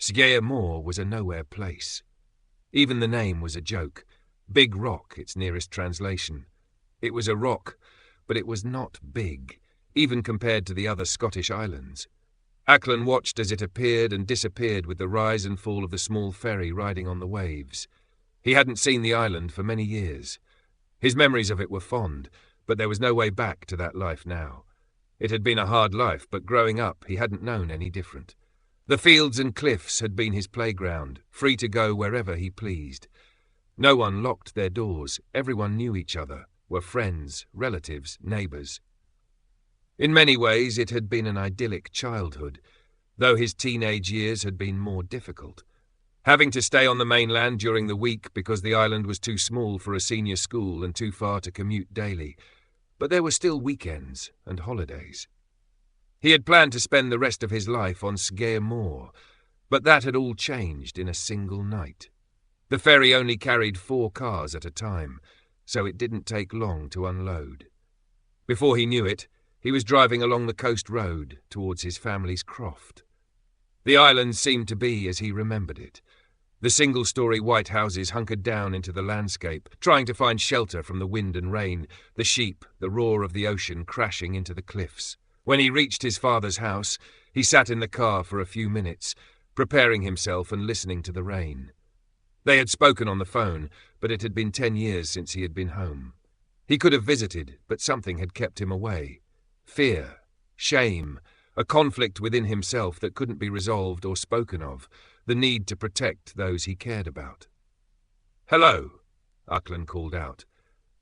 Sgeir Mòr was a nowhere place. Even the name was a joke. Big Rock, its nearest translation. It was a rock, but it was not big, even compared to the other Scottish islands. Aklan watched as it appeared and disappeared with the rise and fall of the small ferry riding on the waves. He hadn't seen the island for many years. His memories of it were fond, but there was no way back to that life now. It had been a hard life, but growing up he hadn't known any different. The fields and cliffs had been his playground, free to go wherever he pleased. No one locked their doors, everyone knew each other, were friends, relatives, neighbours. In many ways it had been an idyllic childhood, though his teenage years had been more difficult. Having to stay on the mainland during the week because the island was too small for a senior school and too far to commute daily, but there were still weekends and holidays. He had planned to spend the rest of his life on Sgeir Mòr, but that had all changed in a single night. The ferry only carried 4 cars at a time, so it didn't take long to unload. Before he knew it, he was driving along the coast road towards his family's croft. The island seemed to be as he remembered it. The single-story white houses hunkered down into the landscape, trying to find shelter from the wind and rain, the sheep, the roar of the ocean crashing into the cliffs. When he reached his father's house, he sat in the car for a few minutes, preparing himself and listening to the rain. They had spoken on the phone, but it had been 10 years since he had been home. He could have visited, but something had kept him away. Fear, shame, a conflict within himself that couldn't be resolved or spoken of, the need to protect those he cared about. "Hello," Aklan called out.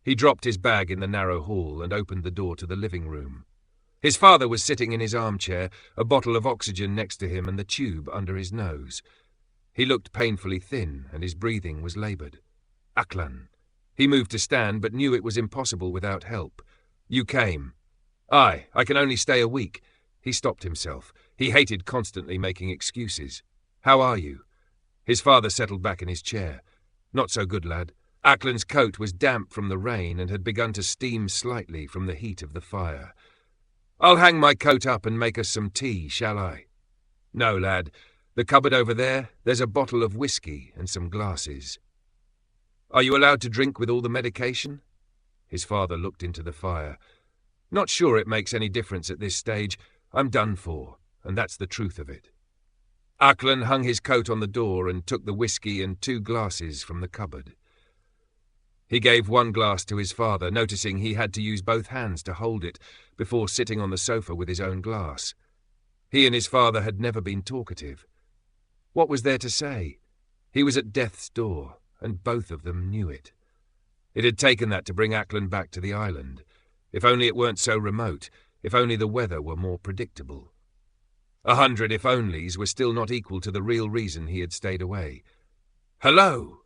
He dropped his bag in the narrow hall and opened the door to the living room. His father was sitting in his armchair, a bottle of oxygen next to him and the tube under his nose. He looked painfully thin and his breathing was laboured. "Aklan." He moved to stand but knew it was impossible without help. "You came." "Aye, I can only stay a week." He stopped himself. He hated constantly making excuses. "How are you?" His father settled back in his chair. "Not so good, lad." Aklan's coat was damp from the rain and had begun to steam slightly from the heat of the fire. "I'll hang my coat up and make us some tea, shall I?" "No, lad. The cupboard over there, there's a bottle of whiskey and some glasses." "Are you allowed to drink with all the medication?" His father looked into the fire. "Not sure it makes any difference at this stage. I'm done for, and that's the truth of it." Aklan hung his coat on the door and took the whiskey and 2 glasses from the cupboard. He gave 1 glass to his father, noticing he had to use both hands to hold it before sitting on the sofa with his own glass. He and his father had never been talkative. What was there to say? He was at death's door, and both of them knew it. It had taken that to bring Aklan back to the island. If only it weren't so remote, if only the weather were more predictable. 100 if-onlys were still not equal to the real reason he had stayed away. "Hello!"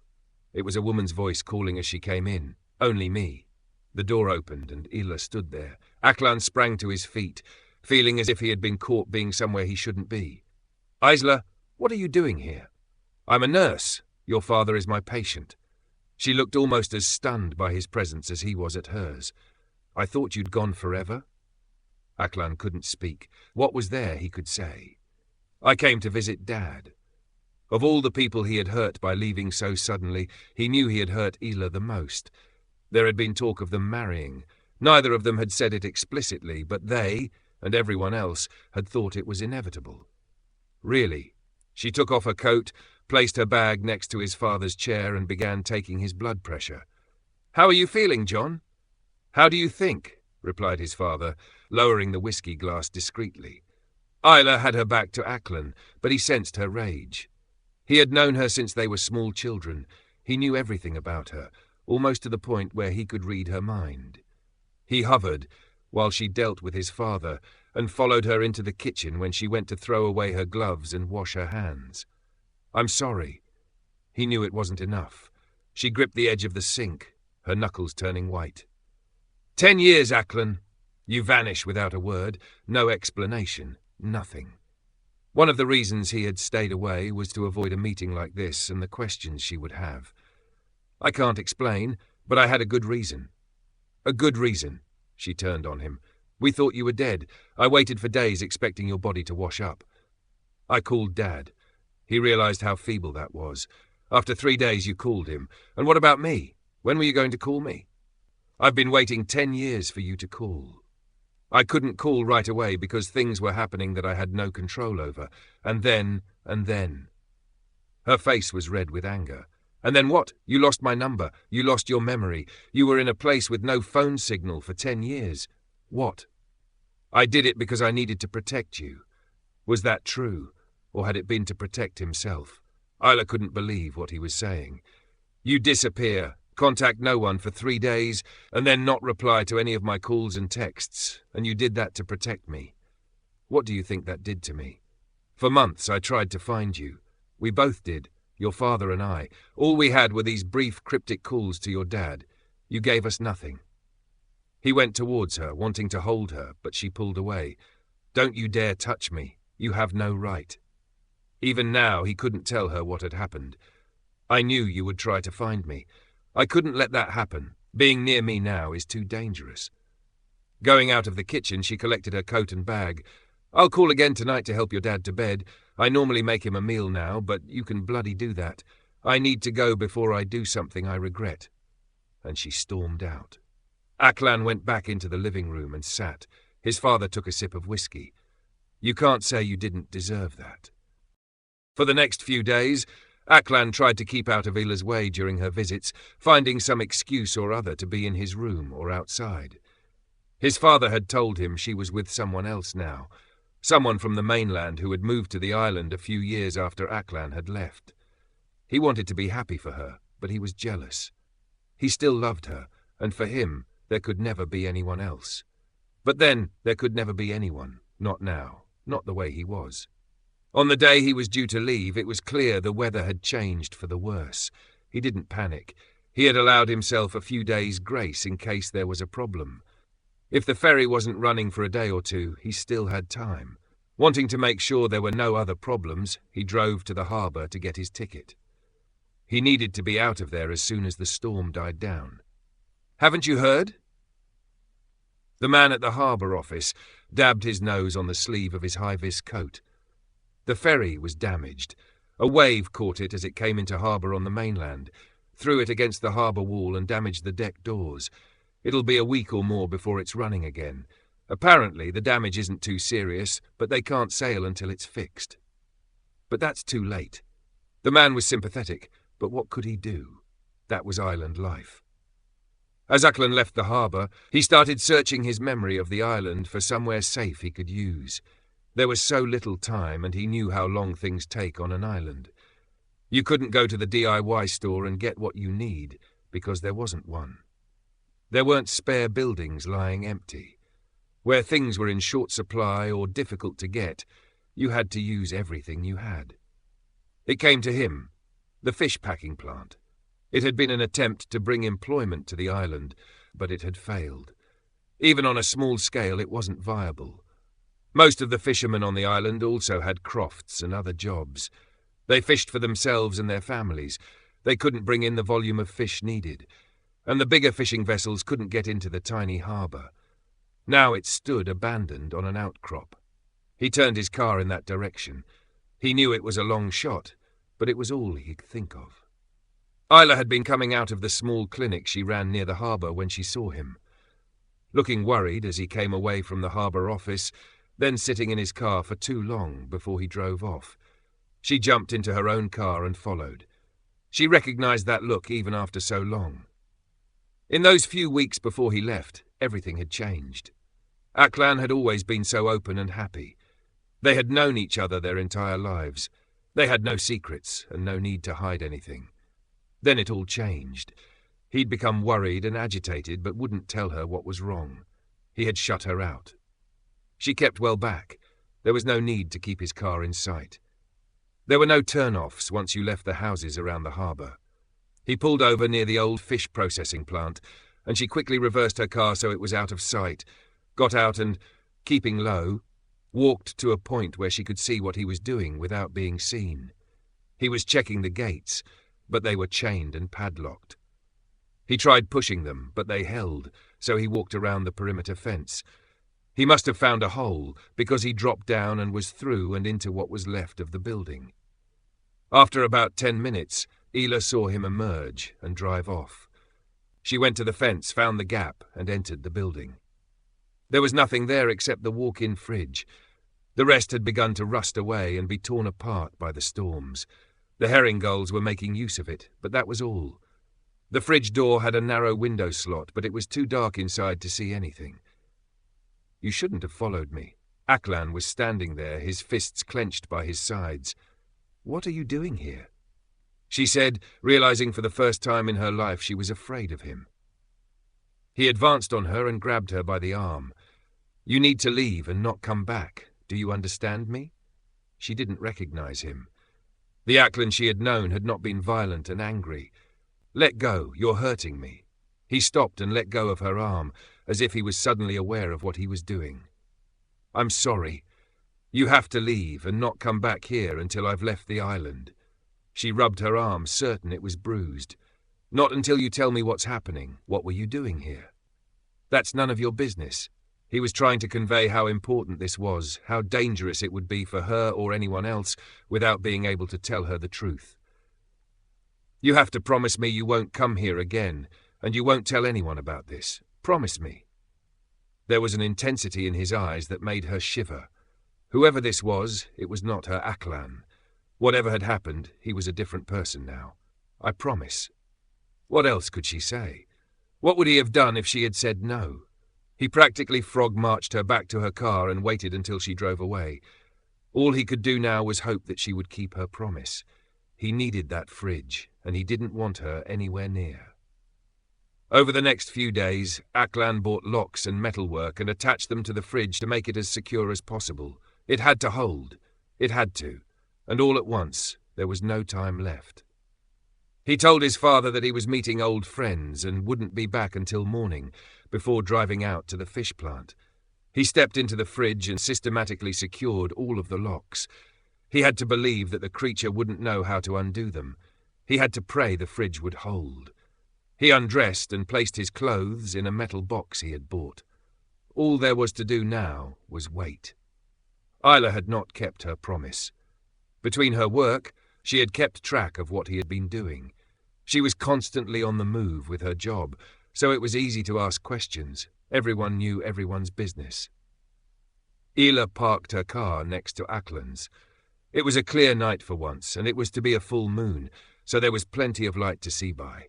It was a woman's voice calling as she came in. "Only me." The door opened and Isla stood there. Aklan sprang to his feet, feeling as if he had been caught being somewhere he shouldn't be. "Isla, what are you doing here?" "I'm a nurse. Your father is my patient." She looked almost as stunned by his presence as he was at hers. "I thought you'd gone forever?" Aklan couldn't speak. What was there he could say? "I came to visit Dad." Of all the people he had hurt by leaving so suddenly, he knew he had hurt Isla the most. There had been talk of them marrying. Neither of them had said it explicitly, but they, and everyone else, had thought it was inevitable. "Really?" She took off her coat, placed her bag next to his father's chair and began taking his blood pressure. "How are you feeling, John?" "How do you think?" replied his father, lowering the whiskey glass discreetly. Isla had her back to Aklan, but he sensed her rage. He had known her since they were small children. He knew everything about her, almost to the point where he could read her mind. He hovered, while she dealt with his father, and followed her into the kitchen when she went to throw away her gloves and wash her hands. "I'm sorry." He knew it wasn't enough. She gripped the edge of the sink, her knuckles turning white. 10 years, Aklan. You vanish without a word, no explanation, nothing. One of the reasons he had stayed away was to avoid a meeting like this and the questions she would have. "I can't explain, but I had a good reason." "A good reason?" She turned on him. "We thought you were dead. I waited for days expecting your body to wash up." "I called Dad. He realized how feeble that was. After 3 days you called him. And what about me? When were you going to call me? I've been waiting 10 years for you to call. I couldn't call right away because things were happening that I had no control over. And then. Her face was red with anger. And then what? You lost my number. You lost your memory. You were in a place with no phone signal for 10 years. What? I did it because I needed to protect you. Was that true? Or had it been to protect himself? Isla couldn't believe what he was saying. You disappear, contact no one for 3 days, and then not reply to any of my calls and texts, and you did that to protect me. What do you think that did to me? For months I tried to find you. We both did, your father and I. All we had were these brief, cryptic calls to your dad. You gave us nothing. He went towards her, wanting to hold her, but she pulled away. Don't you dare touch me. You have no right. Even now, he couldn't tell her what had happened. I knew you would try to find me. I couldn't let that happen. Being near me now is too dangerous. Going out of the kitchen, she collected her coat and bag. I'll call again tonight to help your dad to bed. I normally make him a meal now, but you can bloody do that. I need to go before I do something I regret. And she stormed out. Aklan went back into the living room and sat. His father took a sip of whiskey. You can't say you didn't deserve that. For the next few days, Aklan tried to keep out of Ila's way during her visits, finding some excuse or other to be in his room or outside. His father had told him she was with someone else now, someone from the mainland who had moved to the island a few years after Aklan had left. He wanted to be happy for her, but he was jealous. He still loved her, and for him there could never be anyone else. But then there could never be anyone, not now, not the way he was. On the day he was due to leave, it was clear the weather had changed for the worse. He didn't panic. He had allowed himself a few days' grace in case there was a problem. If the ferry wasn't running for a day or two, he still had time. Wanting to make sure there were no other problems, he drove to the harbour to get his ticket. He needed to be out of there as soon as the storm died down. Haven't you heard? The man at the harbour office dabbed his nose on the sleeve of his high-vis coat. The ferry was damaged. A wave caught it as it came into harbour on the mainland, threw it against the harbour wall and damaged the deck doors. It'll be a week or more before it's running again. Apparently the damage isn't too serious, but they can't sail until it's fixed. But that's too late. The man was sympathetic, but what could he do? That was island life. As Aklan left the harbour, he started searching his memory of the island for somewhere safe he could use. There was so little time, and he knew how long things take on an island. You couldn't go to the DIY store and get what you need, because there wasn't one. There weren't spare buildings lying empty. Where things were in short supply or difficult to get, you had to use everything you had. It came to him, the fish packing plant. It had been an attempt to bring employment to the island, but it had failed. Even on a small scale, it wasn't viable. Most of the fishermen on the island also had crofts and other jobs. They fished for themselves and their families. They couldn't bring in the volume of fish needed, and the bigger fishing vessels couldn't get into the tiny harbour. Now it stood abandoned on an outcrop. He turned his car in that direction. He knew it was a long shot, but it was all he could think of. Isla had been coming out of the small clinic she ran near the harbour when she saw him. Looking worried as he came away from the harbour office, then sitting in his car for too long before he drove off, she jumped into her own car and followed. She recognized that look even after so long. In those few weeks before he left, everything had changed. Aklan had always been so open and happy. They had known each other their entire lives. They had no secrets and no need to hide anything. Then it all changed. He'd become worried and agitated but wouldn't tell her what was wrong. He had shut her out. She kept well back. There was no need to keep his car in sight. There were no turn-offs once you left the houses around the harbour. He pulled over near the old fish processing plant, and she quickly reversed her car so it was out of sight, got out and, keeping low, walked to a point where she could see what he was doing without being seen. He was checking the gates, but they were chained and padlocked. He tried pushing them, but they held, so he walked around the perimeter fence. He must have found a hole, because he dropped down and was through and into what was left of the building. After about 10 minutes, Isla saw him emerge and drive off. She went to the fence, found the gap, and entered the building. There was nothing there except the walk-in fridge. The rest had begun to rust away and be torn apart by the storms. The herring gulls were making use of it, but that was all. The fridge door had a narrow window slot, but it was too dark inside to see anything. "You shouldn't have followed me." Aklan was standing there, his fists clenched by his sides. "What are you doing here?" she said, realizing for the first time in her life she was afraid of him. He advanced on her and grabbed her by the arm. "You need to leave and not come back. Do you understand me?" She didn't recognize him. The Aklan she had known had not been violent and angry. "Let go, you're hurting me." He stopped and let go of her arm, as if he was suddenly aware of what he was doing. "I'm sorry. You have to leave and not come back here until I've left the island." She rubbed her arm, certain it was bruised. "Not until you tell me what's happening. What were you doing here?" "That's none of your business." He was trying to convey how important this was, how dangerous it would be for her or anyone else, without being able to tell her the truth. "You have to promise me you won't come here again, and you won't tell anyone about this. Promise me." There was an intensity in his eyes that made her shiver. Whoever this was, it was not her Aklan. Whatever had happened, he was a different person now. "I promise." What else could she say? What would he have done if she had said no? He practically frog-marched her back to her car and waited until she drove away. All he could do now was hope that she would keep her promise. He needed that fridge, and he didn't want her anywhere near. Over the next few days, Aklan bought locks and metalwork and attached them to the fridge to make it as secure as possible. It had to hold. It had to. And all at once, there was no time left. He told his father that he was meeting old friends and wouldn't be back until morning, before driving out to the fish plant. He stepped into the fridge and systematically secured all of the locks. He had to believe that the creature wouldn't know how to undo them. He had to pray the fridge would hold. He undressed and placed his clothes in a metal box he had bought. All there was to do now was wait. Isla had not kept her promise. Between her work, she had kept track of what he had been doing. She was constantly on the move with her job, so it was easy to ask questions. Everyone knew everyone's business. Isla parked her car next to Aklan's. It was a clear night for once, and it was to be a full moon, so there was plenty of light to see by.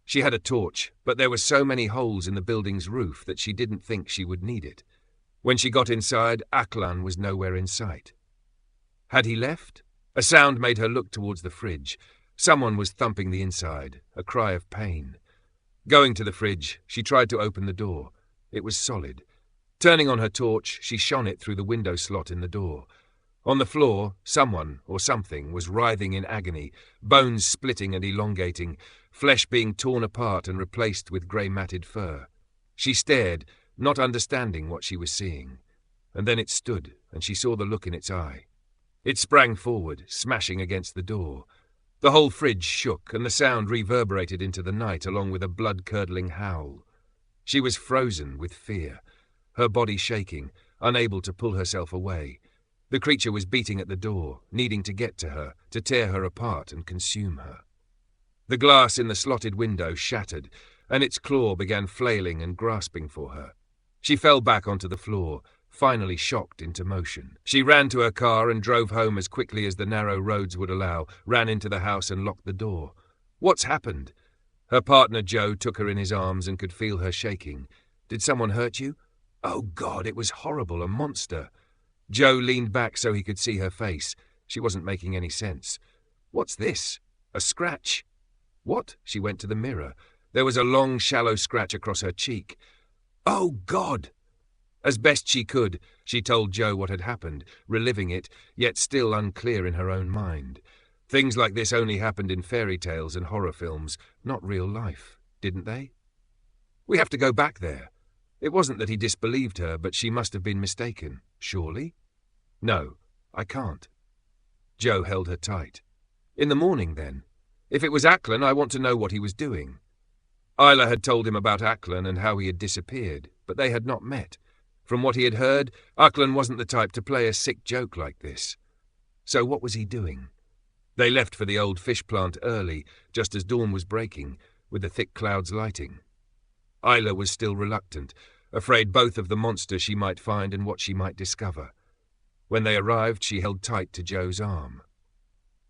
She had a torch, but there were so many holes in the building's roof that she didn't think she would need it. When she got inside, Aklan was nowhere in sight. Had he left? A sound made her look towards the fridge. Someone was thumping the inside, a cry of pain. Going to the fridge, she tried to open the door. It was solid. Turning on her torch, she shone it through the window slot in the door. On the floor, someone or something was writhing in agony, bones splitting and elongating, flesh being torn apart and replaced with grey-matted fur. She stared, not understanding what she was seeing. And then it stood, and she saw the look in its eye. It sprang forward, smashing against the door. The whole fridge shook, and the sound reverberated into the night along with a blood-curdling howl. She was frozen with fear, her body shaking, unable to pull herself away. The creature was beating at the door, needing to get to her, to tear her apart and consume her. The glass in the slotted window shattered, and its claw began flailing and grasping for her. She fell back onto the floor, finally shocked into motion. She ran to her car and drove home as quickly as the narrow roads would allow, ran into the house and locked the door. "What's happened?" Her partner Joe took her in his arms and could feel her shaking. "Did someone hurt you?" "Oh God, it was horrible, a monster." Joe leaned back so he could see her face. She wasn't making any sense. "What's this? A scratch?" "What?" She went to the mirror. There was a long, shallow scratch across her cheek. "Oh God!" As best she could, she told Joe what had happened, reliving it, yet still unclear in her own mind. Things like this only happened in fairy tales and horror films, not real life, didn't they? "We have to go back there." It wasn't that he disbelieved her, but she must have been mistaken, surely? "No, I can't." Joe held her tight. "In the morning, then. If it was Aklan, I want to know what he was doing." Isla had told him about Aklan and how he had disappeared, but they had not met. From what he had heard, Aklan wasn't the type to play a sick joke like this. So what was he doing? They left for the old fish plant early, just as dawn was breaking, with the thick clouds lighting. Isla was still reluctant, afraid both of the monster she might find and what she might discover. When they arrived, she held tight to Joe's arm.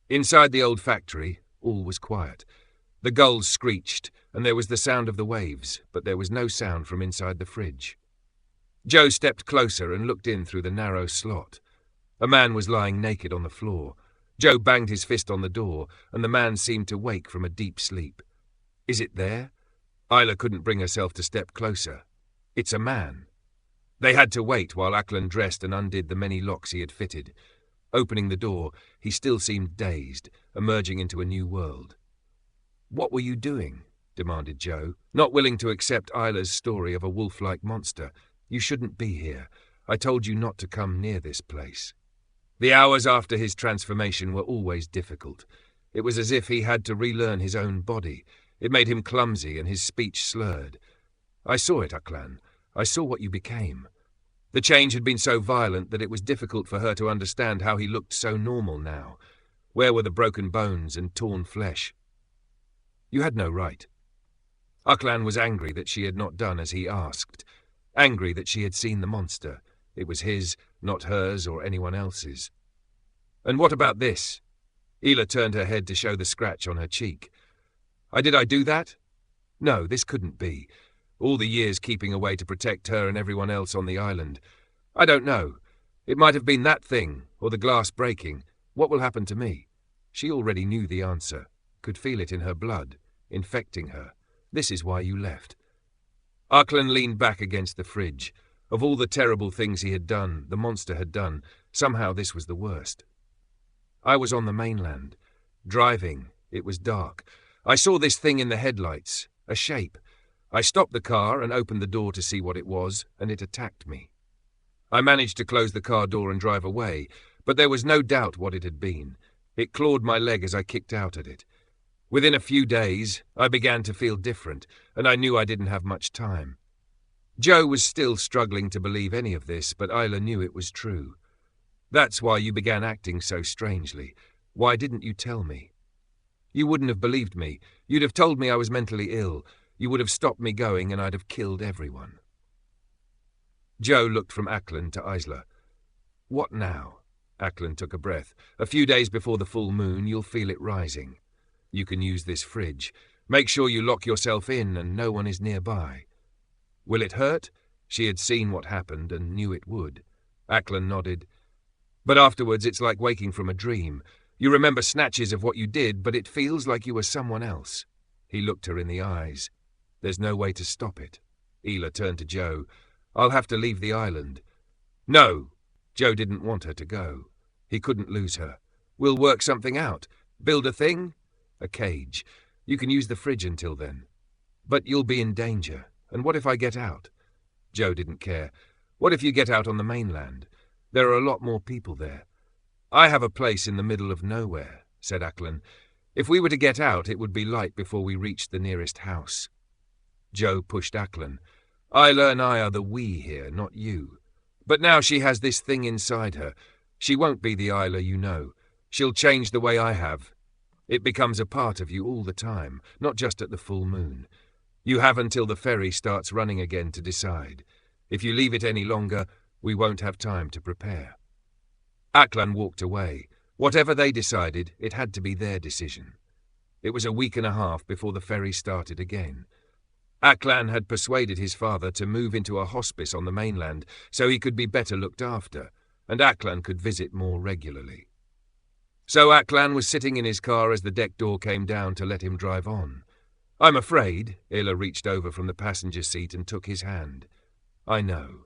Inside the old factory, all was quiet. The gulls screeched, and there was the sound of the waves, but there was no sound from inside the fridge. Joe stepped closer and looked in through the narrow slot. A man was lying naked on the floor. Joe banged his fist on the door, and the man seemed to wake from a deep sleep. Is it there? Isla couldn't bring herself to step closer. It's a man. They had to wait while Aklan dressed and undid the many locks he had fitted. Opening the door, he still seemed dazed, emerging into a new world. "What were you doing?" demanded Joe, not willing to accept Isla's story of a wolf-like monster. "You shouldn't be here. I told you not to come near this place." The hours after his transformation were always difficult. It was as if he had to relearn his own body. It made him clumsy and his speech slurred. "I saw it, Aklan. I saw what you became." The change had been so violent that it was difficult for her to understand how he looked so normal now. Where were the broken bones and torn flesh? "You had no right." Aklan was angry that she had not done as he asked. Angry that she had seen the monster. It was his, not hers or anyone else's. "And what about this?" Isla turned her head to show the scratch on her cheek. Did I do that? No, this couldn't be. All the years keeping away to protect her and everyone else on the island. I don't know. It might have been that thing, or the glass breaking. What will happen to me? She already knew the answer, could feel it in her blood, infecting her. This is why you left. Aklan leaned back against the fridge. Of all the terrible things he had done, the monster had done, somehow this was the worst. I was on the mainland. Driving. It was dark. I saw this thing in the headlights, a shape. I stopped the car and opened the door to see what it was, and it attacked me. I managed to close the car door and drive away, but there was no doubt what it had been. It clawed my leg as I kicked out at it. Within a few days, I began to feel different, and I knew I didn't have much time. Joe was still struggling to believe any of this, but Isla knew it was true. "That's why you began acting so strangely. Why didn't you tell me?" "You wouldn't have believed me. You'd have told me I was mentally ill. You would have stopped me going and I'd have killed everyone." Joe looked from Aklan to Isla. "What now?" Aklan took a breath. "A few days before the full moon, you'll feel it rising. You can use this fridge. Make sure you lock yourself in and no one is nearby." "Will it hurt?" She had seen what happened and knew it would. Aklan nodded. "But afterwards it's like waking from a dream. You remember snatches of what you did, but it feels like you were someone else." He looked her in the eyes. "There's no way to stop it." Isla turned to Joe. "I'll have to leave the island." "No." Joe didn't want her to go. He couldn't lose her. "We'll work something out. Build a thing?" "A cage. You can use the fridge until then." "But you'll be in danger. And what if I get out?" Joe didn't care. "What if you get out on the mainland? There are a lot more people there." "I have a place in the middle of nowhere," said Aklan. "If we were to get out, it would be light before we reached the nearest house." Joe pushed Aklan. "Isla and I are the we here, not you. But now she has this thing inside her. She won't be the Isla you know. She'll change the way I have. It becomes a part of you all the time, not just at the full moon. You have until the ferry starts running again to decide. If you leave it any longer, we won't have time to prepare." Aklan walked away. Whatever they decided, it had to be their decision. It was a week and a half before the ferry started again. Aklan had persuaded his father to move into a hospice on the mainland so he could be better looked after, and Aklan could visit more regularly. So Aklan was sitting in his car as the deck door came down to let him drive on. "I'm afraid," Isla reached over from the passenger seat and took his hand. "I know."